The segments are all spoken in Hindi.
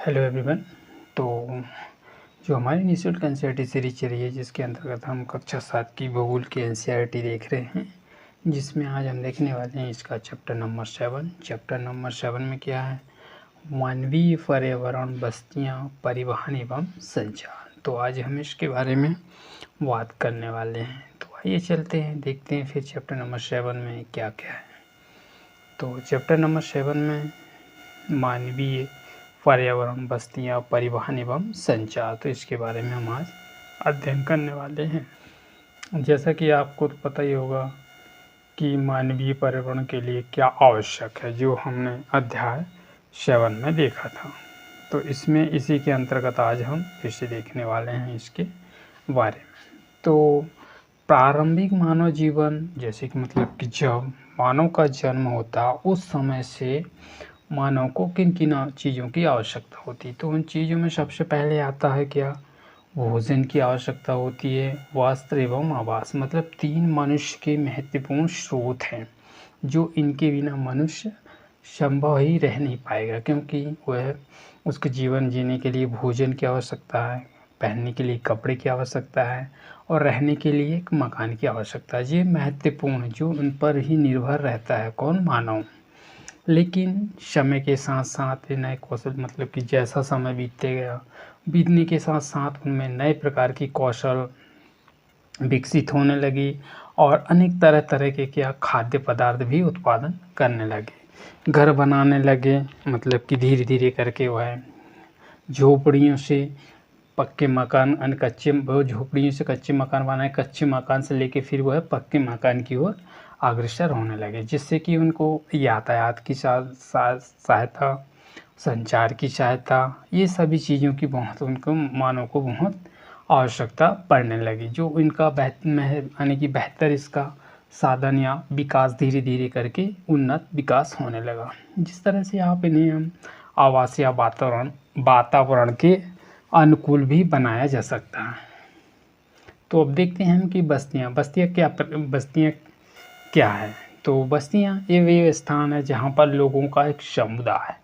Hello everyone. तो जो हमारी इंस्टीट्यूट का एनसीईआरटी सीरीज चल रही है, जिसके अंतर्गत हम कक्षा 7 की भूगोल की एनसीईआरटी देख रहे हैं, जिसमें आज हम देखने वाले हैं इसका चैप्टर नंबर 7। चैप्टर नंबर 7 में क्या है? मानवीय पर्यावरण, बस्तियाँ, परिवहन एवं संचार। तो आज हम इसके बारे में बात करने वाले हैं। तो आइए चलते हैं, देखते हैं फिर चैप्टर नंबर 7 में क्या क्या है। तो चैप्टर नंबर 7 में मानवीय पर्यावरण, बस्तियाँ, परिवहन एवं संचार, तो इसके बारे में हम आज अध्ययन करने वाले हैं। जैसा कि आपको तो पता ही होगा कि मानवीय पर्यावरण के लिए क्या आवश्यक है, जो हमने अध्याय 7 में देखा था। तो इसमें इसी के अंतर्गत आज हम फिर से देखने वाले हैं इसके बारे में। तो प्रारंभिक मानव जीवन, जैसे कि मतलब कि जब मानव का जन्म होता, उस समय से मानव को किन किन चीज़ों की आवश्यकता होती है। तो उन चीज़ों में सबसे पहले आता है क्या? भोजन की आवश्यकता होती है, वस्त्र एवं आवास। मतलब 3 मनुष्य के महत्वपूर्ण स्रोत हैं, जो इनके बिना मनुष्य संभव ही रह नहीं पाएगा, क्योंकि वह उसके जीवन जीने के लिए भोजन की आवश्यकता है, पहनने के लिए कपड़े की आवश्यकता है और रहने के लिए एक मकान की आवश्यकता है। ये महत्वपूर्ण, जो उन पर ही निर्भर रहता है, कौन? मानव। लेकिन समय के साथ साथ नए कौशल, मतलब कि जैसा समय बीतने के साथ साथ उनमें नए प्रकार की कौशल विकसित होने लगी और अनेक तरह तरह के खाद्य पदार्थ भी उत्पादन करने लगे, घर बनाने लगे। मतलब कि धीरे धीरे करके वह झोपड़ियों से पक्के मकान, झोपड़ियों से कच्चे मकान बनाए, कच्चे मकान से लेके फिर वह पक्के मकान की ओर अग्रसर होने लगे, जिससे कि उनको यातायात की सहायता, संचार की सहायता, ये सभी चीज़ों की बहुत उनको, मानव को बहुत आवश्यकता पड़ने लगी, जो इनका यानी कि बेहतर इसका साधन या विकास धीरे धीरे करके उन्नत विकास होने लगा। जिस तरह से आप इन्हें हम आवासीय वातावरण के अनुकूल भी बनाया जा सकता है। तो अब देखते हैं हम कि बस्तियाँ क्या है। तो बस्तियाँ ये वे स्थान है जहाँ पर लोगों का एक समुदाय,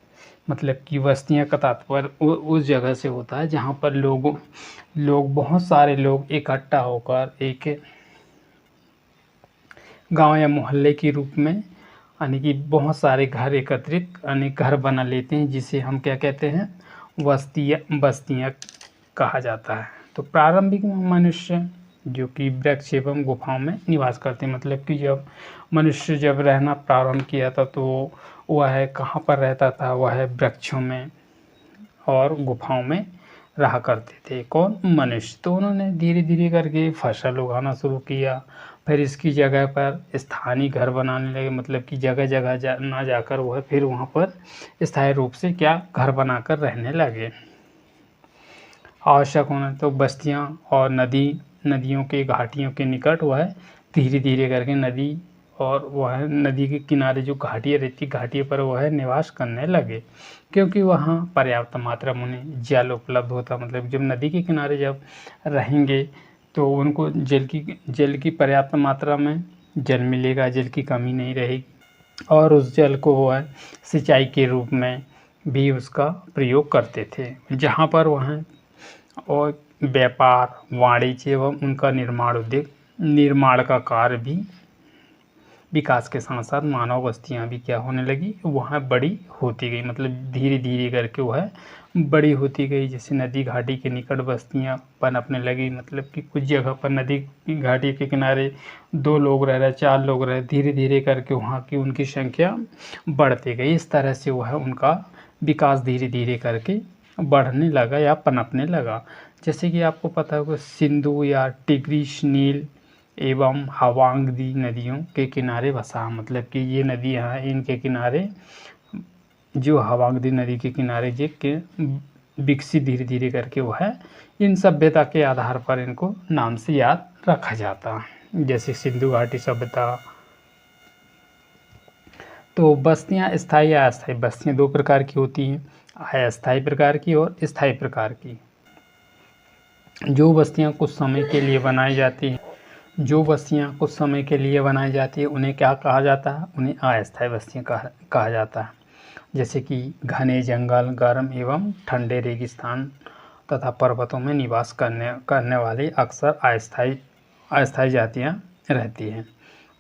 मतलब कि बस्तियाँ का तात्पर्य उस जगह से होता है जहाँ पर लोग बहुत सारे लोग इकट्ठा होकर एक गांव या मोहल्ले के रूप में, यानी कि बहुत सारे घर एकत्रित अनेक घर बना लेते हैं, जिसे हम क्या कहते हैं? बस्तियाँ कहा जाता है। तो प्रारंभिक मनुष्य जो कि वृक्ष एवं गुफाओं में निवास करते हैं, मतलब कि जब मनुष्य रहना प्रारंभ किया था, तो वह कहाँ पर रहता था? वह वृक्षों में और गुफाओं में रहा करते थे, कौन? मनुष्य। तो उन्होंने धीरे धीरे करके फसल उगाना शुरू किया, फिर इसकी जगह पर स्थानीय घर बनाने लगे, मतलब कि जगह जगह ना जाकर वह फिर वहाँ पर स्थायी रूप से घर बनाकर रहने लगे। आवश्यक होना तो बस्तियाँ और नदियों के घाटियों के निकट वह धीरे धीरे करके नदी और वह नदी के किनारे जो घाटियाँ रहती, घाटियों पर वह निवास करने लगे, क्योंकि वहाँ पर्याप्त मात्रा में उन्हें जल उपलब्ध होता। मतलब जब नदी के किनारे जब रहेंगे तो उनको जल की पर्याप्त मात्रा में जल मिलेगा, जल की कमी नहीं रहेगी, और उस जल को वह सिंचाई के रूप में भी उसका प्रयोग करते थे, जहाँ पर वह और व्यापार, वाणिज्य एवं उनका निर्माण का कार्य भी विकास के साथ साथ मानव बस्तियाँ भी क्या होने लगी? वहाँ बड़ी होती गई, मतलब धीरे धीरे करके वह बड़ी होती गई। जैसे नदी घाटी के निकट बस्तियाँ पनपने लगी, मतलब कि कुछ जगह पर नदी की घाटी के किनारे 2 लोग रह रहे, 4 लोग रहे, धीरे धीरे करके वहाँ की उनकी संख्या बढ़ती गई। इस तरह से वह उनका विकास धीरे धीरे करके बढ़ने लगा या पनपने लगा। जैसे कि आपको पता होगा, सिंधु या टिग्रिस, नील एवं हवांगदी नदियों के किनारे बसा, मतलब कि ये नदियाँ हैं, इनके किनारे जो हवांगदी नदी के किनारे के विकसित धीरे धीरे करके वह है, इन सभ्यता के आधार पर इनको नाम से याद रखा जाता है, जैसे सिंधु घाटी सभ्यता। तो बस्तियाँ स्थायी या अस्थायी, बस्तियाँ 2 प्रकार की होती हैं, अस्थायी प्रकार की और स्थायी प्रकार की। जो बस्तियाँ कुछ समय के लिए बनाई जाती हैं, उन्हें क्या कहा जाता है? उन्हें अस्थायी बस्तियाँ कहा जाता है। जैसे कि घने जंगल, गर्म एवं ठंडे रेगिस्तान तथा पर्वतों में निवास करने वाली अक्सर अस्थायी जातियाँ रहती हैं।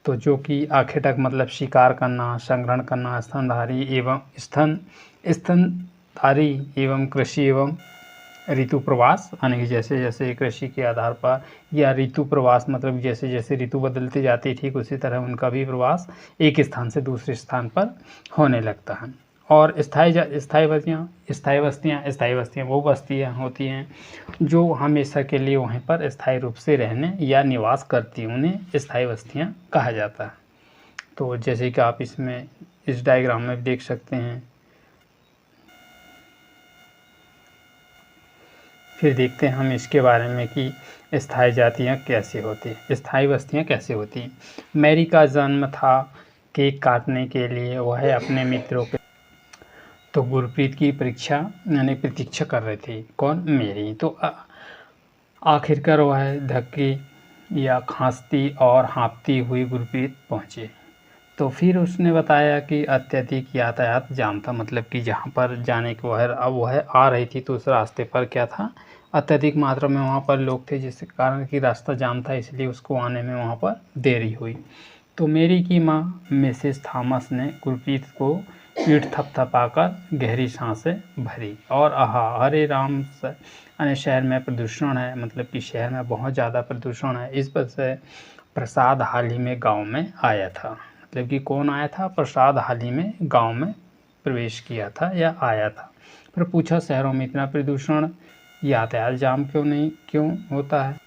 तो जो कि आखेटक मतलब शिकार करना, संग्रहण करना, स्तनधारी एवं कृषि एवं ऋतु प्रवास, यानी कि जैसे जैसे कृषि के आधार पर, या ऋतु प्रवास मतलब जैसे जैसे ऋतु बदलती जाती है ठीक उसी तरह उनका भी प्रवास एक स्थान से दूसरे स्थान पर होने लगता है। और स्थायी बस्तियाँ वो बस्तियाँ होती हैं जो हमेशा के लिए वहीं पर स्थायी रूप से रहने या निवास करती हैं, उन्हें स्थायी बस्तियाँ कहा जाता है। तो जैसे कि आप इसमें इस डायग्राम में देख सकते हैं। फिर देखते हैं हम इसके बारे में कि स्थायी जातियाँ कैसे होती हैं, स्थायी बस्तियाँ कैसे होती हैं। मैरी का जन्म था केक काटने के लिए, वह अपने मित्रों के तो गुरप्रीत की प्रतीक्षा कर रही थी। कौन? मेरी। तो आखिरकार वह धक्की या खांसती और हाँफती हुई गुरप्रीत पहुँची। तो फिर उसने बताया कि अत्यधिक यातायात जाम था, मतलब कि जहाँ पर जाने के वह आ रही थी तो उस रास्ते पर क्या था, अत्यधिक मात्रा में वहाँ पर लोग थे, जिसके कारण कि रास्ता जाम था, इसलिए उसको आने में वहाँ पर देरी हुई। तो मेरी की माँ मिसेस थॉमस ने गुरप्रीत को पीठ थपथपाकर गहरी सांसें भरी और हरे राम यानी शहर में प्रदूषण है, मतलब कि शहर में बहुत ज़्यादा प्रदूषण है, इस पर से प्रसाद हाल ही में गाँव में आया था। मतलब कि कौन आया था? प्रसाद हाल ही में गाँव में प्रवेश किया था या आया था। फिर पूछा शहरों में इतना प्रदूषण, यातायात जाम क्यों होता है?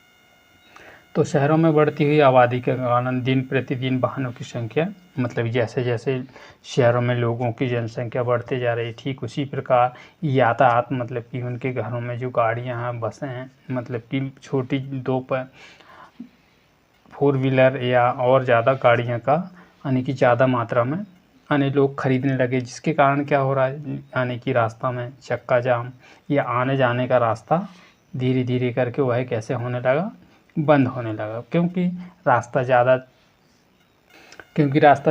तो शहरों में बढ़ती हुई आबादी के कारण दिन प्रतिदिन वाहनों की संख्या, मतलब जैसे जैसे शहरों में लोगों की जनसंख्या बढ़ते जा रही, ठीक उसी प्रकार यातायात, मतलब कि उनके घरों में जो गाड़ियां हैं, बसें हैं, मतलब कि छोटी 4 व्हीलर या और ज़्यादा गाड़ियां का यानी कि ज़्यादा मात्रा में यानी लोग खरीदने लगे, जिसके कारण क्या हो रहा है, यानी कि रास्ता में चक्का जाम या आने जाने का रास्ता धीरे धीरे करके वह कैसे होने लगा, बंद होने लगा, क्योंकि रास्ता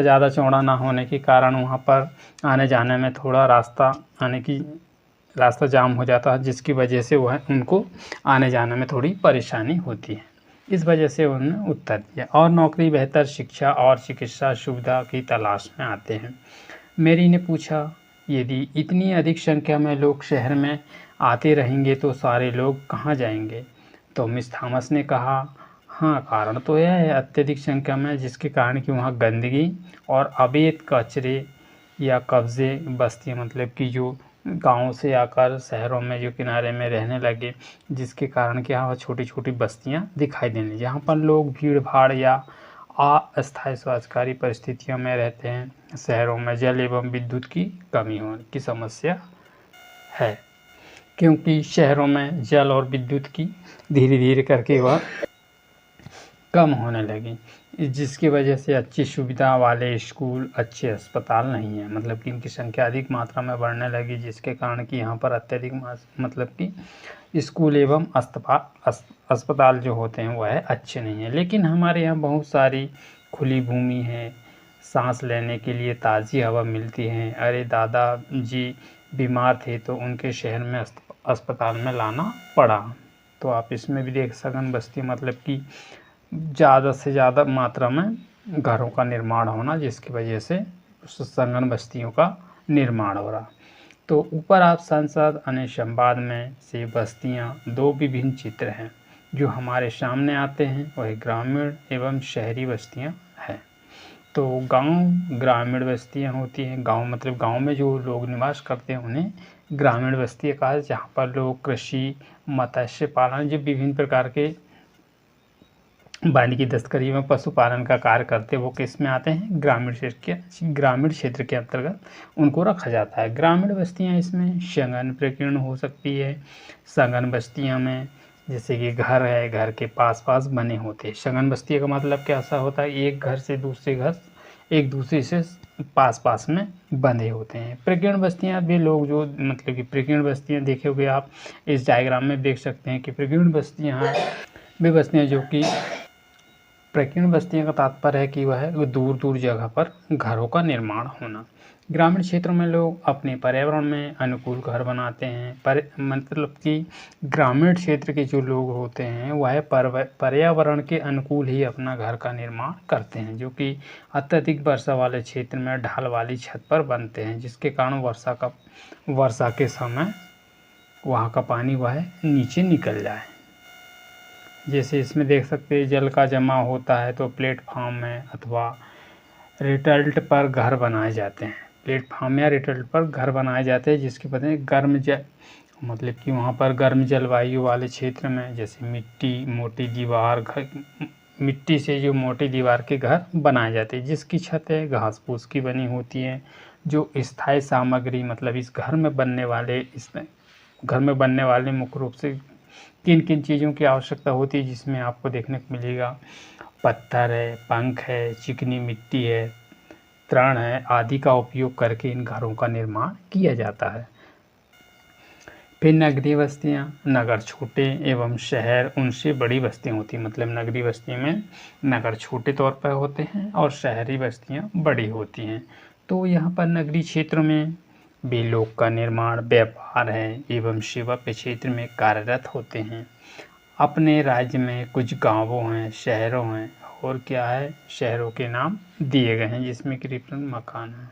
ज़्यादा चौड़ा ना होने के कारण वहाँ पर आने जाने में थोड़ा रास्ता यानी कि रास्ता जाम हो जाता है, जिसकी वजह से वह उनको आने जाने में थोड़ी परेशानी होती है। इस वजह से उन्होंने उत्तर दिया, और नौकरी, बेहतर शिक्षा और चिकित्सा सुविधा की तलाश में आते हैं। मेरी ने पूछा, यदि इतनी अधिक संख्या में लोग शहर में आते रहेंगे तो सारे लोग कहाँ जाएंगे? तो मिस थॉमस ने कहा, हाँ, कारण तो यह है अत्यधिक संख्या में, जिसके कारण कि वहाँ गंदगी और अवैध कचरे या कब्जे, बस्तियाँ, मतलब कि जो गाँव से आकर शहरों में जो किनारे में रहने लगे, जिसके कारण कि यहाँ छोटी छोटी बस्तियाँ दिखाई देने लगी, जहाँ पर लोग भीड़ भाड़ या अस्थायी स्वास्थ्यकारी परिस्थितियों में रहते हैं। शहरों में जल एवं विद्युत की कमी होने की समस्या है, क्योंकि शहरों में जल और विद्युत की धीरे धीरे करके वह कम होने लगी, जिसकी वजह से अच्छी सुविधा वाले स्कूल, अच्छे अस्पताल नहीं है, मतलब कि इनकी संख्या अधिक मात्रा में बढ़ने लगी, जिसके कारण कि यहाँ पर अत्यधिक मतलब कि स्कूल एवं अस्पताल जो होते हैं वह अच्छे नहीं हैं। लेकिन हमारे यहाँ बहुत सारी खुली भूमि है, सांस लेने के लिए ताज़ी हवा मिलती है। अरे दादा जी बीमार थे तो उनके शहर में अस्पताल में लाना पड़ा। तो आप इसमें भी देख सघन बस्ती, मतलब कि ज़्यादा से ज़्यादा मात्रा में घरों का निर्माण होना, जिसकी वजह से सघन बस्तियों का निर्माण हो रहा। तो ऊपर आप संसद यानी संवाद में से बस्तियां, 2 विभिन्न चित्र हैं जो हमारे सामने आते हैं, वह ग्रामीण एवं शहरी बस्तियां हैं। तो गांव ग्रामीण बस्तियां होती हैं। गांव मतलब गांव में जो लोग निवास करते हैं उन्हें ग्रामीण बस्तियां कहा है, जहाँ पर लोग कृषि, मत्स्य पालन, जो विभिन्न प्रकार के वानिकी दस्तकारी में पशुपालन का कार्य करते, वो किस में आते हैं? ग्रामीण क्षेत्र के अंतर्गत उनको रखा जाता है। ग्रामीण बस्तियां इसमें सघन प्रकीर्ण हो सकती है। सघन बस्तियों में जैसे कि घर है, घर के पास पास बने होते हैं। सघन बस्तियों का मतलब कैसा होता है? एक घर से दूसरे घर एक दूसरे से पास पास में बंधे होते हैं। प्रकीर्ण बस्तियां भी लोग जो मतलब कि प्रकीर्ण बस्तियां देखे हुए आप इस डायग्राम में देख सकते हैं कि प्रकीर्ण बस्तियां वे बस्तियां जो कि प्रकीर्ण बस्तियों का तात्पर्य है कि वह दूर दूर जगह पर घरों का निर्माण होना। ग्रामीण क्षेत्रों में लोग अपने पर्यावरण में अनुकूल घर बनाते हैं। मतलब कि ग्रामीण क्षेत्र के जो लोग होते हैं वह पर्यावरण के अनुकूल ही अपना घर का निर्माण करते हैं, जो कि अत्यधिक वर्षा वाले क्षेत्र में ढाल वाली छत पर बनते हैं, जिसके कारण वर्षा के समय वहाँ का पानी वह नीचे निकल जाए। जैसे इसमें देख सकते हैं जल का जमा होता है तो प्लेटफॉर्म में अथवा रिटल्ट पर घर बनाए जाते हैं। प्लेटफॉर्म या रिटल्ट पर घर बनाए जाते हैं जिसके पता मतलब कि वहाँ पर गर्म जलवायु वाले क्षेत्र में जैसे मिट्टी से जो मोटी दीवार के घर बनाए जाते हैं, जिसकी छतें घास फूस की बनी होती हैं। जो स्थायी सामग्री मतलब इस घर में बनने वाले मुख्य रूप से किन किन चीज़ों की आवश्यकता होती है, जिसमें आपको देखने को मिलेगा पत्थर है, पंख है, चिकनी मिट्टी है, तृण है आदि का उपयोग करके इन घरों का निर्माण किया जाता है। फिर नगरीय बस्तियाँ, नगर छोटे एवं शहर उनसे बड़ी बस्तियाँ होती हैं। मतलब नगरीय बस्ती में नगर छोटे तौर पर होते हैं और शहरी बस्तियाँ बड़ी होती हैं। तो यहाँ पर नगरीय क्षेत्रों में भी लोग का निर्माण, व्यापार है एवं सेवा के क्षेत्र में कार्यरत होते हैं। अपने राज्य में कुछ गांवों हैं, शहरों हैं और क्या है, शहरों के नाम दिए गए हैं जिसमें कि रिफरेंस मकान है।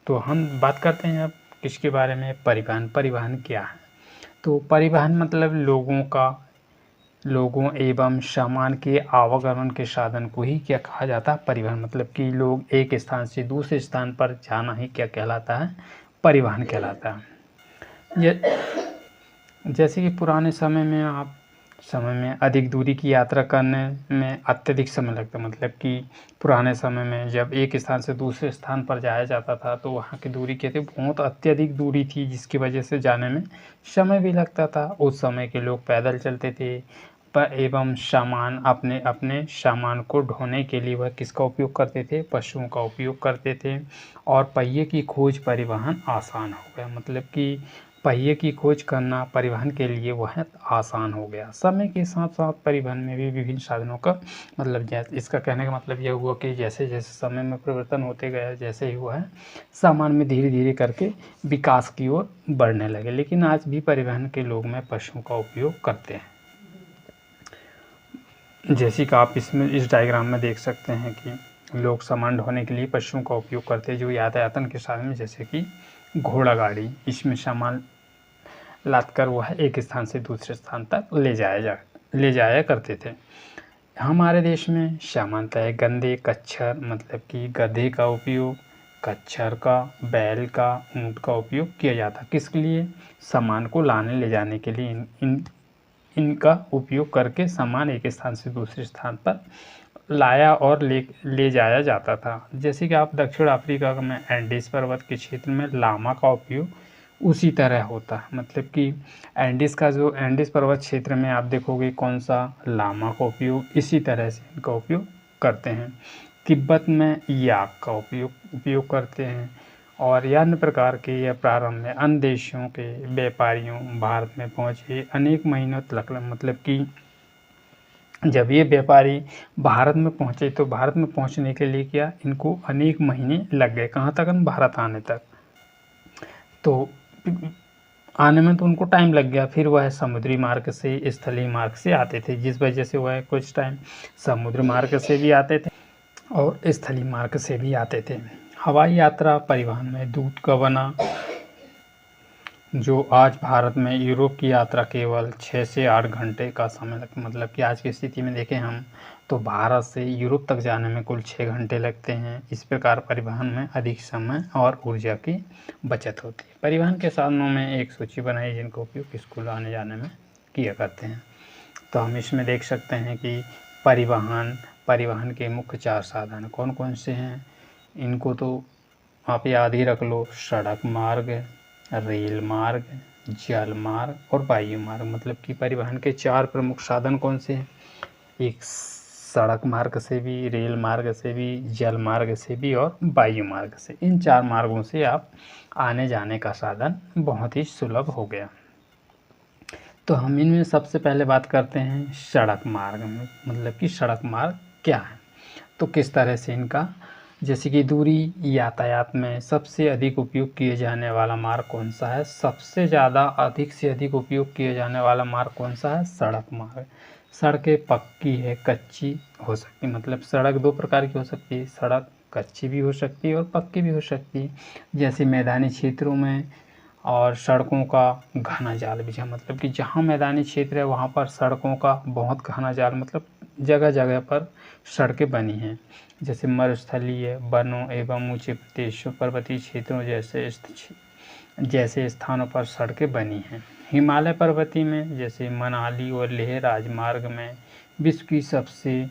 तो हम बात करते हैं अब किसके बारे में, परिवहन। परिवहन क्या है? तो परिवहन मतलब लोगों एवं सामान के आवागमन के साधन को ही क्या कहा जाता है, परिवहन। मतलब कि लोग एक स्थान से दूसरे स्थान पर जाना ही क्या कहलाता है, परिवहन कहलाता है। जैसे कि पुराने समय में अधिक दूरी की यात्रा करने में अत्यधिक समय लगता। मतलब कि पुराने समय में जब एक स्थान से दूसरे स्थान पर जाया जाता था तो वहाँ की दूरी क्या थी, बहुत अत्यधिक दूरी थी, जिसकी वजह से जाने में समय भी लगता था। उस समय के लोग पैदल चलते थे एवं अपने सामान को ढोने के लिए वह किसका उपयोग करते थे, पशुओं का उपयोग करते थे। और पहिए की खोज परिवहन आसान हो गया। मतलब कि पहिए की खोज करना परिवहन के लिए वह आसान हो गया। समय के साथ साथ परिवहन में भी विभिन्न साधनों का मतलब इसका कहने का मतलब यह हुआ कि जैसे जैसे समय में परिवर्तन होते गया, जैसे ही हुआ है सामान में धीरे धीरे करके विकास की ओर बढ़ने लगे। लेकिन आज भी परिवहन के लोग में पशुओं का उपयोग करते हैं। जैसे कि आप इस डायग्राम में देख सकते हैं कि लोग सामान ढोने के लिए पशुओं का उपयोग करते हैं, जो यातायातन के साधन में जैसे कि घोड़ा गाड़ी, इसमें सामान लाद कर वह एक स्थान से दूसरे स्थान तक ले जाया करते थे। हमारे देश में सामान्यतः गंदे कच्छर मतलब कि गधे का उपयोग, कच्छर का, बैल का, ऊँट का उपयोग किया जाता। किसके लिए? सामान को लाने ले जाने के लिए इनका उपयोग करके सामान एक स्थान से दूसरे स्थान पर लाया और ले जाया जाता था। जैसे कि आप दक्षिण अफ्रीका में एंडीज पर्वत के क्षेत्र में लामा का उपयोग उसी तरह होता है। मतलब कि एंडीज पर्वत क्षेत्र में आप देखोगे कौन सा, लामा का उपयोग इसी तरह से इनका उपयोग करते हैं। तिब्बत में याक का उपयोग करते हैं। और अन्य प्रकार के या प्रारंभ में अन्य देशों के व्यापारियों भारत में पहुँचे अनेक महीनों तक। मतलब कि जब ये व्यापारी भारत में पहुँचे तो भारत में पहुँचने के लिए क्या, इनको अनेक महीने लग गए। कहाँ तक? भारत आने तक। तो आने में तो उनको टाइम लग गया। फिर वह समुद्री मार्ग से, स्थलीय मार्ग से आते थे, जिस वजह से वह कुछ टाइम समुद्र मार्ग से भी आते थे और स्थलीय मार्ग से भी आते थे। हवाई यात्रा परिवहन में दूत का बना, जो आज भारत में यूरोप की यात्रा केवल 6 से 8 घंटे का समय लगता। मतलब कि आज की स्थिति में देखें हम तो भारत से यूरोप तक जाने में कुल 6 घंटे लगते हैं। इस प्रकार परिवहन में अधिक समय और ऊर्जा की बचत होती है। परिवहन के साधनों में एक सूची बनाई जिनका उपयोग स्कूल आने जाने में किया करते हैं। तो हम इसमें देख सकते हैं कि परिवहन के मुख्य 4 साधन कौन कौन से हैं, इनको तो आप याद ही रख लो। सड़क मार्ग, रेल मार्ग, जल मार्ग और वायु मार्ग। मतलब कि परिवहन के 4 प्रमुख साधन कौन से हैं, एक सड़क मार्ग से भी, रेल मार्ग से भी, जल मार्ग से भी और वायु मार्ग से। इन 4 मार्गों से आप आने जाने का साधन बहुत ही सुलभ हो गया। तो हम इनमें सबसे पहले बात करते हैं सड़क मार्ग में। मतलब कि सड़क मार्ग क्या है। तो किस तरह से इनका, जैसे कि दूरी यातायात में सबसे अधिक उपयोग किए जाने वाला मार्ग कौन सा है, सबसे ज़्यादा अधिक से अधिक उपयोग किए जाने वाला मार्ग कौन सा है, सड़क मार्ग। सड़कें पक्की है, कच्ची हो सकती, मतलब सड़क दो प्रकार की हो सकती है, सड़क कच्ची भी हो सकती है और पक्की भी हो सकती है। जैसे मैदानी क्षेत्रों में और सड़कों का घना जाल बिछा, मतलब कि जहाँ मैदानी क्षेत्र है वहाँ पर सड़कों का बहुत घना जाल, मतलब जगह जगह पर सड़कें बनी हैं। जैसे मरुस्थलीय वनों एवं ऊंचे प्रदेशों, पर्वतीय क्षेत्रों जैसे स्थानों पर सड़कें बनी हैं। हिमालय पर्वतीय में जैसे मनाली और लेह राजमार्ग में विश्व की सबसे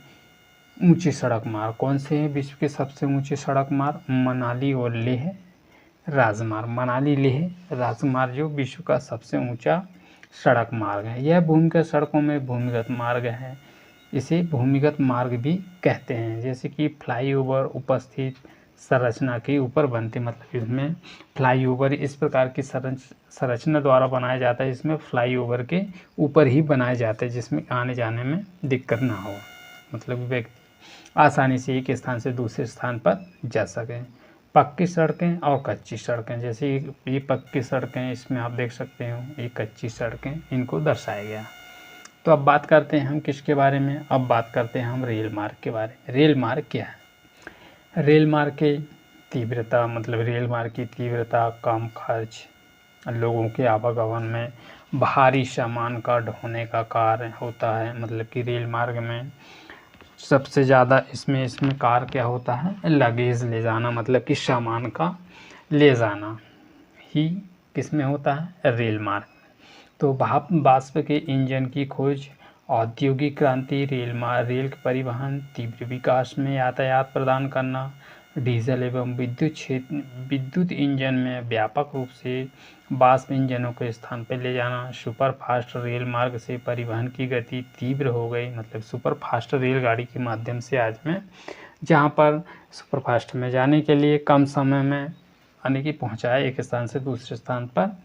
ऊंचे सड़क मार्ग कौन से हैं, विश्व के सबसे ऊंचे सड़क मार्ग मनाली और लेह राजमार्ग। मनाली लेह राजमार्ग जो विश्व का सबसे ऊंचा सड़क मार्ग है। यह भूमिगत सड़कों में भूमिगत मार्ग है, इसे भूमिगत मार्ग भी कहते हैं। जैसे कि फ्लाईओवर उपस्थित संरचना के ऊपर बनते, मतलब इसमें फ्लाईओवर इस प्रकार की संरचना द्वारा बनाया जाता है, इसमें फ्लाईओवर के ऊपर ही बनाया जाता है, जिसमें आने जाने में दिक्कत ना हो, मतलब व्यक्ति आसानी से एक स्थान से दूसरे स्थान पर जा सकें। पक्की सड़कें और कच्ची सड़कें, जैसे ये पक्की सड़कें, इसमें आप देख सकते हो ये कच्ची सड़कें, इनको दर्शाया गया। तो अब बात करते हैं हम किसके बारे में, अब बात करते हैं हम रेल मार्ग के बारे में। रेल मार्ग क्या है, रेल मार्ग की तीव्रता, मतलब रेल मार्ग की तीव्रता, कम खर्च, लोगों के आवागमन में भारी सामान का ढोने का कार्य होता है। मतलब कि रेल मार्ग में सबसे ज़्यादा इसमें कार्य क्या होता है, लगेज ले जाना, मतलब कि सामान का ले जाना ही किसमें होता है, रेल मार्ग। तो भाप वाष्प के इंजन की खोज, औद्योगिक क्रांति, रेल परिवहन, तीव्र विकास में यातायात प्रदान करना, डीजल एवं विद्युत इंजन में व्यापक रूप से वाष्प इंजनों के स्थान पर ले जाना। सुपर फास्ट रेल मार्ग से परिवहन की गति तीव्र हो गई, मतलब सुपर फास्ट रेलगाड़ी के माध्यम से आज में जहाँ पर सुपर फास्ट में जाने के लिए कम समय में यानी कि पहुँचाया एक स्थान से दूसरे स्थान पर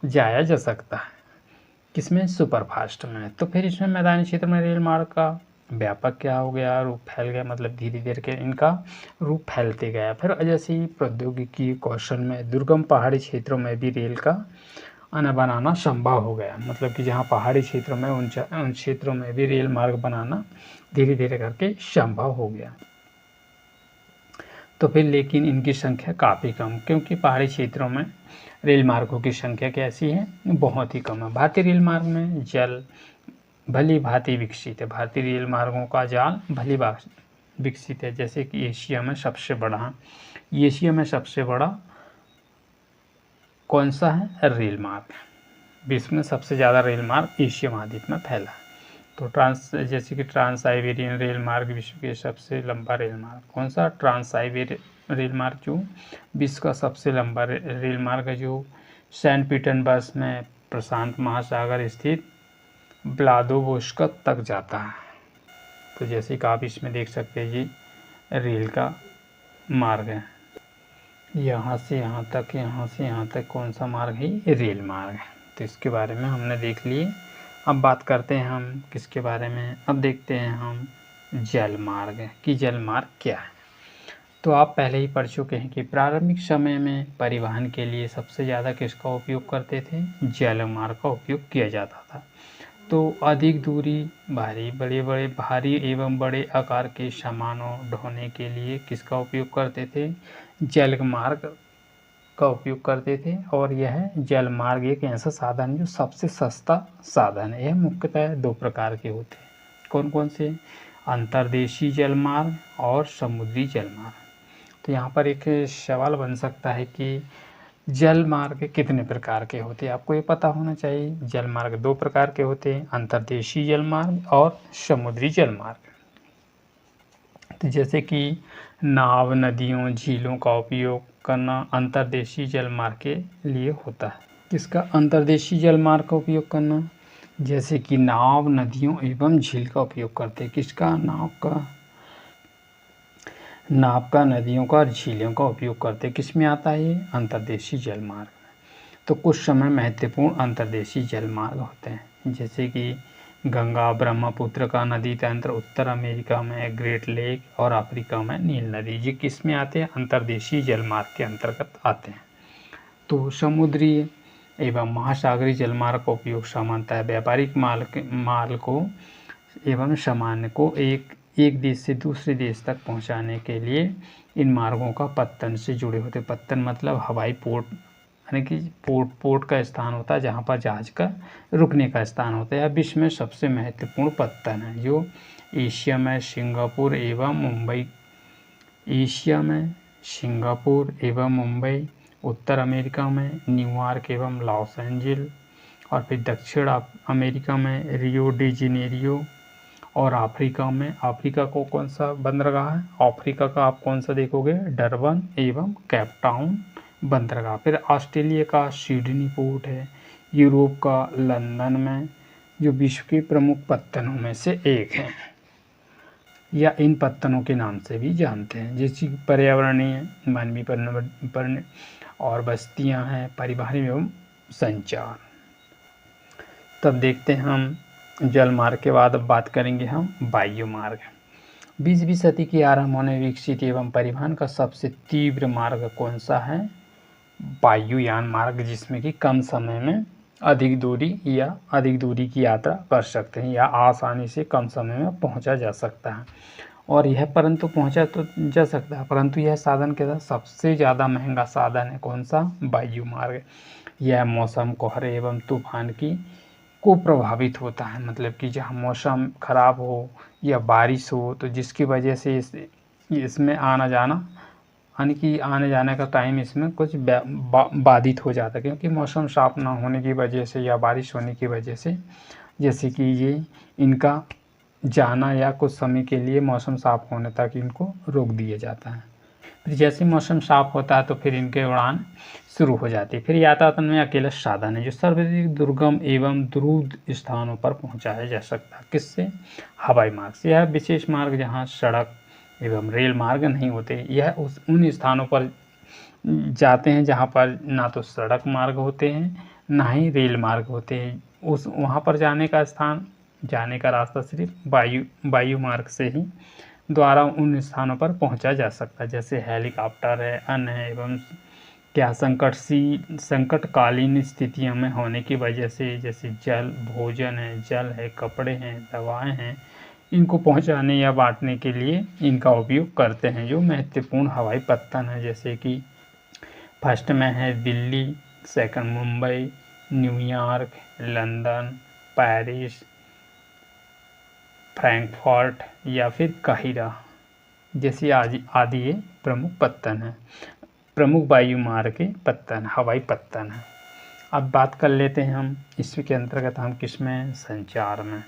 जाया जा सकता है, किसमें, सुपर फास्ट में। तो फिर इसमें मैदानी क्षेत्र में रेल मार्ग का व्यापक क्या हो गया, रूप फैल गया, मतलब धीरे धीरे के इनका रूप फैलते गया। फिर जैसे ही प्रौद्योगिकी कौशल में दुर्गम पहाड़ी क्षेत्रों में भी रेल का आना बनाना संभव हो गया, मतलब कि जहाँ पहाड़ी क्षेत्रों में उन क्षेत्रों में भी रेल मार्ग बनाना धीरे धीरे करके संभव हो गया। तो फिर लेकिन इनकी संख्या काफ़ी कम, क्योंकि पहाड़ी क्षेत्रों में रेल मार्गों की संख्या कैसी है, बहुत ही कम है। भारतीय रेल मार्ग में जल भली भांति विकसित है, भारतीय रेल मार्गों का जाल भली भांति विकसित है। जैसे कि एशिया में सबसे बड़ा कौन सा है, रेल मार्ग। विश्व में सबसे ज़्यादा रेल मार्ग एशिया महाद्वीप में फैला है। तो जैसे कि ट्रांस साइबेरियन रेल मार्ग विश्व के सबसे लंबा रेल मार्ग कौन सा, ट्रांस साइबेरियन रेल मार्ग जो विश्व का सबसे लंबा रेल मार्ग है, जो सेंट पीटर्सबर्ग में प्रशांत महासागर स्थित व्लादिवोस्तोक तक जाता है। तो जैसे कि आप इसमें देख सकते हैं ये रेल का मार्ग है, यहाँ से यहाँ तक, यहाँ से यहाँ तक कौन सा मार्ग है, ये रेल मार्ग है। तो इसके बारे में हमने देख लिए। अब बात करते हैं हम किसके बारे में, अब देखते हैं हम जल मार्ग कि जल मार्ग क्या है। तो आप पहले ही पढ़ चुके हैं कि प्रारंभिक समय में परिवहन के लिए सबसे ज़्यादा किसका उपयोग करते थे, जल मार्ग का उपयोग किया जाता था। तो अधिक दूरी, भारी एवं बड़े आकार के सामानों ढोने के लिए किसका उपयोग करते थे, जल मार्ग का उपयोग करते थे। और यह जल मार्ग एक ऐसा साधन जो सबसे सस्ता साधन है। यह मुख्यतः दो प्रकार के होते हैं, कौन कौन से, अंतर्देशीय जल मार्ग और समुद्री जल मार्ग। तो यहाँ पर एक सवाल बन सकता है कि जल मार्ग कितने प्रकार के होते हैं, आपको ये पता होना चाहिए। जल मार्ग दो प्रकार के होते हैं, अंतर्देशीय जल मार्ग और समुद्री जल मार्ग। तो जैसे कि नाव, नदियों, झीलों का उपयोग करना अंतर्देशीय जल मार्ग के लिए होता है। किसका, अंतर्देशीय जल मार्ग का उपयोग करना, जैसे कि नाव, नदियों एवं झील का उपयोग करते हैं। किसका, नाव का, नदियों का और झीलों का उपयोग करते हैं। किस में आता है ये, अंतर्देशीय जल मार्ग। तो कुछ समय महत्वपूर्ण अंतर्देशीय जल मार्ग होते हैं, जैसे कि गंगा ब्रह्मपुत्र का नदी तंत्र, उत्तर अमेरिका में ग्रेट लेक और अफ्रीका में नील नदी। ये किस में आते हैं? अंतर्देशीय जलमार्ग के अंतर्गत आते हैं। तो समुद्री एवं महासागरीय जलमार्ग का उपयोग सामान्यतः व्यापारिक माल को एवं सामान को एक देश से दूसरे देश तक पहुंचाने के लिए इन मार्गों का पत्तन से जुड़े होते। पत्तन मतलब हवाई पोर्ट, यानी कि पोर्ट का स्थान होता है जहां पर जहाज का रुकने का स्थान होता है। यह विश्व में सबसे महत्वपूर्ण पत्तन है जो एशिया में सिंगापुर एवं मुंबई, उत्तर अमेरिका में न्यूयॉर्क एवं लॉस एंजिल्स, और फिर दक्षिण अमेरिका में रियो डी जेनेरियो, और अफ्रीका को कौन सा बंदरगाह है? अफ्रीका का आप कौन सा देखोगे? डरबन एवं केप टाउन बंदरगाह। फिर ऑस्ट्रेलिया का सिडनी पोर्ट है। यूरोप का लंदन में, जो विश्व के प्रमुख पत्तनों में से एक है, या इन पत्तनों के नाम से भी जानते हैं। जैसे पर्यावरणीय, मानवीय पर्यावरण और बस्तियां हैं, परिवहन एवं संचार। तब देखते हैं हम जल मार्ग के बाद अब बात करेंगे हम वायु मार्ग। 20वीं सदी के आरंभ होने विकसित एवं परिवहन का सबसे तीव्र मार्ग कौन सा है? वायुयान मार्ग, जिसमें कि कम समय में अधिक दूरी की यात्रा कर सकते हैं या आसानी से कम समय में पहुंचा जा सकता है। और यह पहुंचा तो जा सकता है, परंतु यह साधन के साथ सबसे ज़्यादा महंगा साधन है। कौन सा? वायु मार्ग। यह मौसम, कोहरे एवं तूफान को प्रभावित होता है, मतलब कि जहाँ मौसम खराब हो या बारिश हो तो जिसकी वजह से इसमें आना जाने का टाइम इसमें कुछ बाधित हो जाता है, क्योंकि मौसम साफ ना होने की वजह से या बारिश होने की वजह से, जैसे कि ये इनका जाना या कुछ समय के लिए मौसम साफ होने तक इनको रोक दिया जाता है। फिर जैसे मौसम साफ होता है तो फिर इनके उड़ान शुरू हो जाती है। फिर यातायात में अकेला साधन है जो सर्वाधिक दुर्गम एवं दूर स्थानों पर पहुंचाया जा सकता है। किससे? हवाई मार्ग से। यह विशेष मार्ग जहां सड़क एवं रेल मार्ग नहीं होते, यह उन स्थानों पर जाते हैं जहां पर ना तो सड़क मार्ग होते हैं ना ही रेल मार्ग होते हैं। वहां पर जाने का रास्ता सिर्फ वायु मार्ग से ही द्वारा उन स्थानों पर पहुंचा जा सकता है। जैसे हेलीकॉप्टर है, अन्य है, एवं क्या संकटकालीन स्थितियों में होने की वजह से, जैसे भोजन है, जल है, कपड़े हैं, दवाएं हैं, इनको पहुंचाने या बांटने के लिए इनका उपयोग करते हैं। जो महत्वपूर्ण हवाई पत्तन है, जैसे कि फर्स्ट में है Delhi, second Mumbai, New York, London, Paris, Frankfurt या फिर काहिरा, जैसे आदि ये प्रमुख पत्तन है, प्रमुख वायु मार्ग के पत्तन, हवाई पत्तन है। अब बात कर लेते हैं हम इसके अंतर्गत हम किसमें? संचार में।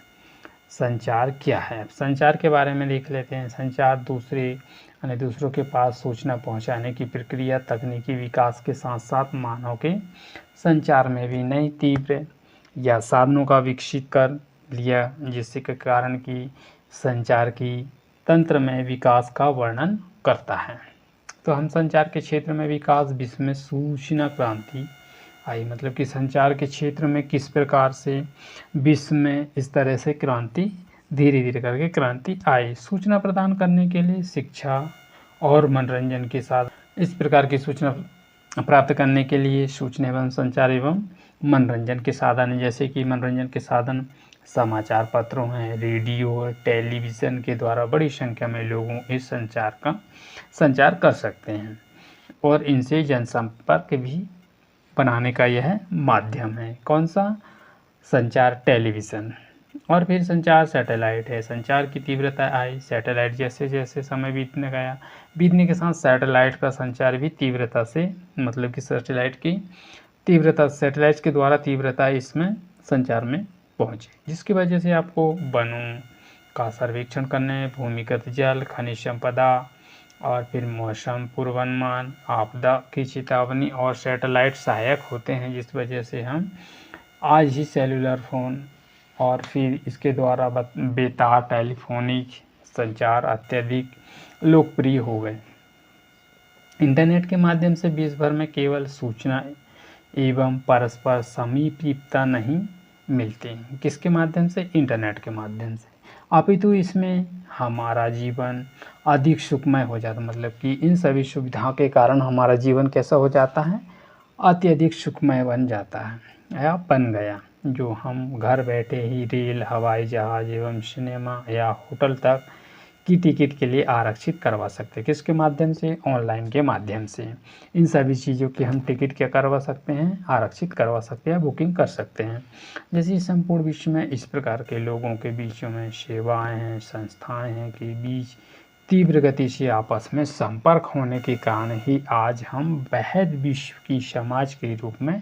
संचार क्या है? संचार के बारे में देख लेते हैं। संचार दूसरों के पास सूचना पहुंचाने की प्रक्रिया, तकनीकी विकास के साथ साथ मानव के संचार में भी नई तीव्र या साधनों का विकसित कर लिया, जिसके कारण कि संचार की तंत्र में विकास का वर्णन करता है। तो हम संचार के क्षेत्र में विकास, विश्व में सूचना क्रांति आई, मतलब कि संचार के क्षेत्र में किस प्रकार से विश्व में इस तरह से क्रांति, धीरे धीरे करके क्रांति आई। सूचना प्रदान करने के लिए शिक्षा और मनोरंजन के साथ इस प्रकार की सूचना प्राप्त करने के लिए सूचना एवं संचार एवं मनोरंजन के साधन है। जैसे कि मनोरंजन के साधन समाचार पत्रों हैं, रेडियो, टेलीविज़न के द्वारा बड़ी संख्या में लोगों इस संचार कर सकते हैं और इनसे जनसंपर्क भी बनाने का यह माध्यम है। कौन सा? संचार टेलीविज़न। और फिर संचार सैटेलाइट है। संचार की तीव्रता आई, सैटेलाइट जैसे जैसे समय बीतने के साथ सैटेलाइट का संचार भी तीव्रता से, मतलब कि सैटेलाइट के द्वारा तीव्रता इसमें संचार में पहुँचे, जिसकी वजह से आपको वनों का सर्वेक्षण करने, भूमिगत जल, खनिज संपदा और फिर मौसम पूर्वानुमान, आपदा की चेतावनी और सैटेलाइट सहायक होते हैं, जिस वजह से हम आज ही सेलुलर फ़ोन और फिर इसके द्वारा बेतार टेलीफोनिक संचार अत्यधिक लोकप्रिय हो गए। इंटरनेट के माध्यम से विश्व भर में केवल सूचना एवं परस्पर समीपता नहीं मिलते हैं। किसके माध्यम से? इंटरनेट के माध्यम से। अपितु इसमें हमारा जीवन अधिक सुखमय हो जाता, मतलब कि इन सभी सुविधाओं के कारण हमारा जीवन कैसा हो जाता है? अत्यधिक सुखमय बन जाता है या बन गया। जो हम घर बैठे ही रेल, हवाई जहाज एवं सिनेमा या होटल तक की टिकट के लिए आरक्षित करवा सकते हैं। किसके माध्यम से? ऑनलाइन के माध्यम से। इन सभी चीज़ों की हम टिकट क्या करवा सकते हैं? आरक्षित करवा सकते हैं, बुकिंग कर सकते हैं। जैसे संपूर्ण विश्व में इस प्रकार के लोगों के बीच में सेवाएं हैं, संस्थाएं हैं के बीच तीव्र गति से आपस में संपर्क होने के कारण ही आज हम वृहद विश्व की समाज के रूप में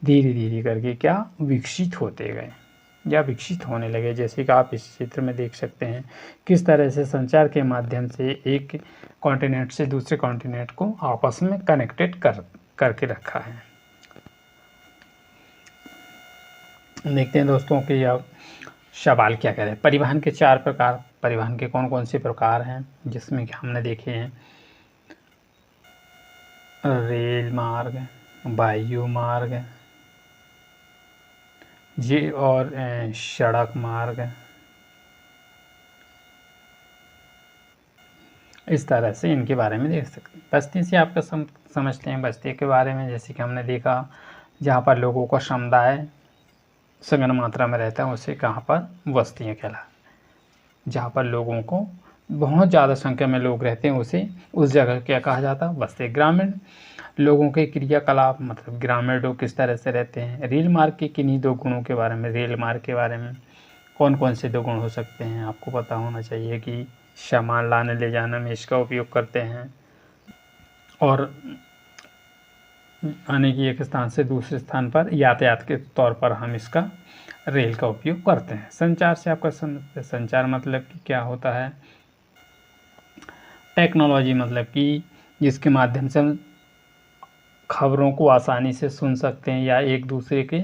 धीरे धीरे करके क्या विकसित होते गए या विकसित होने लगे। जैसे कि आप इस चित्र में देख सकते हैं किस तरह से संचार के माध्यम से एक कॉन्टिनेंट से दूसरे कॉन्टिनेंट को आपस में कनेक्टेड करके रखा है। देखते हैं दोस्तों कि अब सवाल क्या कह रहे हैं। परिवहन के 4 प्रकार। परिवहन के कौन कौन से प्रकार हैं? जिसमें कि हमने देखे हैं रेल मार्ग, वायु मार्ग जी और सड़क मार्ग। इस तरह से इनके बारे में देख सकते हैं। बस्ती से आपका समझते हैं बस्ती के बारे में। जैसे कि हमने देखा जहाँ पर लोगों का समुदाय सघन मात्रा में रहता है उसे कहाँ पर? बस्तियाँ कहलाती। जहाँ पर लोगों को बहुत ज़्यादा संख्या में लोग रहते हैं उसे उस जगह क्या कहा जाता है? बस्ती। ग्रामीण लोगों के क्रियाकलाप, मतलब ग्रामीण लोग किस तरह से रहते हैं। रेल मार्ग के किन्हीं 2 गुणों के बारे में। रेल मार्ग के बारे में कौन कौन से 2 गुण हो सकते हैं? आपको पता होना चाहिए कि सामान लाने ले जाने में इसका उपयोग करते हैं और आने की एक स्थान से दूसरे स्थान पर यातायात के तौर पर हम इसका रेल का उपयोग करते हैं। संचार से आपका समझते हैं। संचार मतलब कि क्या होता है? टेक्नोलॉजी, मतलब कि जिसके माध्यम से हम खबरों को आसानी से सुन सकते हैं या एक दूसरे के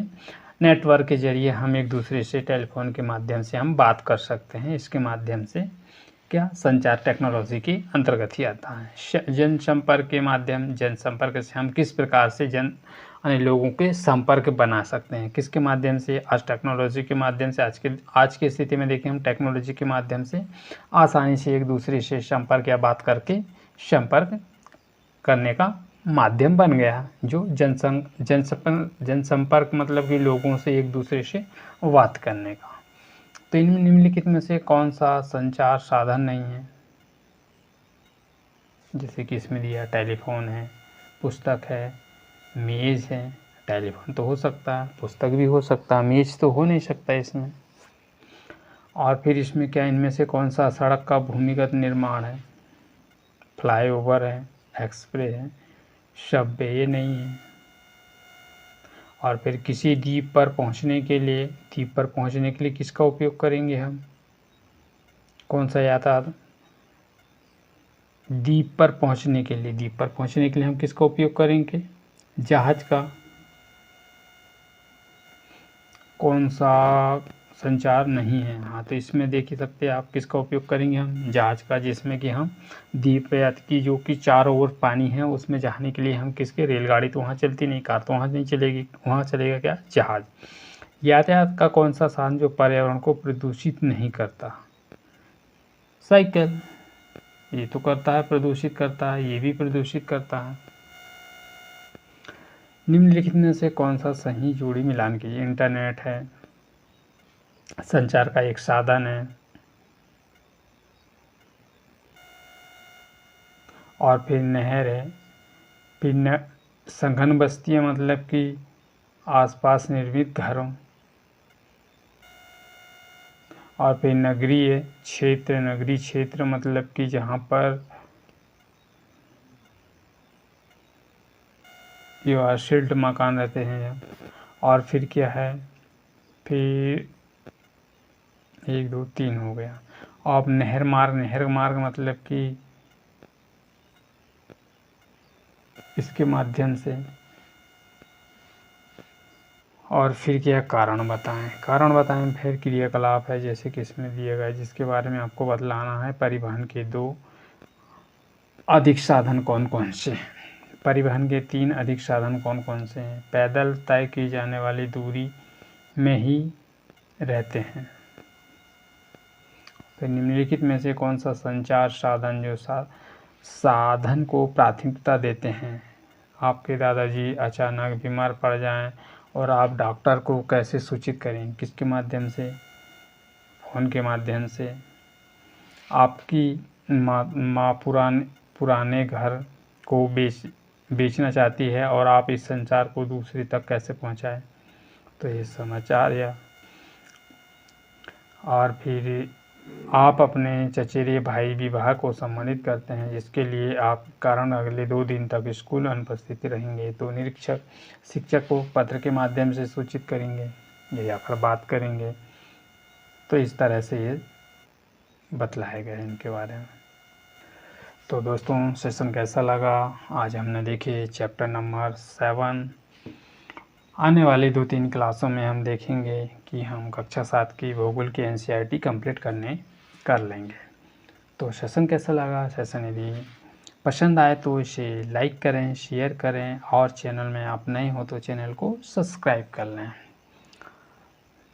नेटवर्क के जरिए हम एक दूसरे से टेलीफोन के माध्यम से हम बात कर सकते हैं। इसके माध्यम से क्या? संचार टेक्नोलॉजी के अंतर्गत ही आता है। जनसंपर्क के माध्यम, जनसंपर्क से हम किस प्रकार से लोगों के संपर्क बना सकते हैं। किसके माध्यम से? आज टेक्नोलॉजी के माध्यम से। आज की स्थिति में देखें हम टेक्नोलॉजी के माध्यम से आसानी से एक दूसरे से संपर्क या बात करके संपर्क करने का माध्यम बन गया। जो जनसंपर्क मतलब कि लोगों से एक दूसरे से बात करने का। तो इनमें निम्नलिखित में से कौन सा संचार साधन नहीं है? जैसे कि इसमें दिया टेलीफोन है, पुस्तक है, मेज़ है। टेलीफोन तो हो सकता है, पुस्तक भी हो सकता है, मेज़ तो हो नहीं सकता इसमें। और फिर इसमें क्या, इनमें से कौन सा सड़क का भूमिगत निर्माण है? फ्लाईओवर है, एक्सप्रेस है, सबवे ये नहीं है। और फिर किसी द्वीप पर पहुंचने के लिए किसका उपयोग करेंगे हम? कौन सा यातायात? द्वीप पर पहुंचने के लिए हम किसका उपयोग करेंगे? जहाज का। कौन सा संचार नहीं है? हाँ, तो इसमें देख ही सकते हैं आप किसका उपयोग करेंगे हम? जहाज का, जिसमें कि हम द्वीप की जो कि चारों ओर पानी है उसमें जाने के लिए हम किसके? रेलगाड़ी तो वहाँ चलती नहीं, कार तो वहाँ नहीं चलेगी, वहाँ चलेगा क्या? जहाज। यातायात का कौन सा साधन जो पर्यावरण को प्रदूषित नहीं करता? साइकिल। ये तो करता है, प्रदूषित करता है, ये भी प्रदूषित करता है। निम्नलिखित में से कौन सा सही जोड़ी मिलान कीजिए? इंटरनेट है, संचार का एक साधन है, और फिर नहर है, फिर सघन बस्तियाँ मतलब कि आसपास निर्मित घरों, और फिर नगरीय क्षेत्र मतलब कि जहाँ पर जो शील्ड मकान रहते हैं। और फिर क्या है? फिर 1 2 3 हो गया। अब नहर मार्ग मतलब कि इसके माध्यम से। और फिर क्या? कारण बताएं फिर क्रियाकलाप है, जैसे कि इसमें दिया गया है जिसके बारे में आपको बतलाना है। परिवहन के 2 अधिक साधन कौन कौन से हैं? परिवहन के 3 अधिक साधन कौन कौन से हैं? पैदल तय की जाने वाली दूरी में ही रहते हैं। तो निम्नलिखित में से कौन सा संचार साधन जो साधन को प्राथमिकता देते हैं? आपके दादाजी अचानक बीमार पड़ जाएं और आप डॉक्टर को कैसे सूचित करें? किसके माध्यम से? फ़ोन के माध्यम से। आपकी माँ पुराने घर को बेचना चाहती है और आप इस संचार को दूसरे तक कैसे पहुंचाएं? तो ये समाचार या और फिर आप अपने चचेरे भाई विवाह को सम्मानित करते हैं, जिसके लिए आप कारण अगले 2 दिन तक स्कूल अनुपस्थित रहेंगे, तो निरीक्षक शिक्षक को पत्र के माध्यम से सूचित करेंगे या फिर बात करेंगे। तो इस तरह से ये बतलाया गया है इनके बारे में। तो दोस्तों सेशन कैसा लगा? आज हमने देखे चैप्टर नंबर 7। आने वाली 2-3 क्लासों में हम देखेंगे कि हम कक्षा 7 की भूगोल की NCERT कंप्लीट कर लेंगे। तो सेशन कैसा लगा? सेशन यदि पसंद आए तो इसे लाइक करें, शेयर करें और चैनल में आप नए हो तो चैनल को सब्सक्राइब कर लें।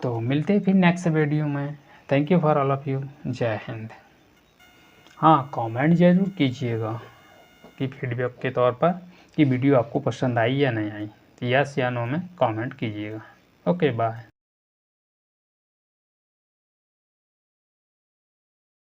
तो मिलते हैं फिर नेक्स्ट वीडियो में। Thank you for all of you. जय हिंद। हाँ, कमेंट ज़रूर कीजिएगा कि फीडबैक के तौर पर कि वीडियो आपको पसंद आई या नहीं आई। यस या नो में कमेंट कीजिएगा। Okay, bye.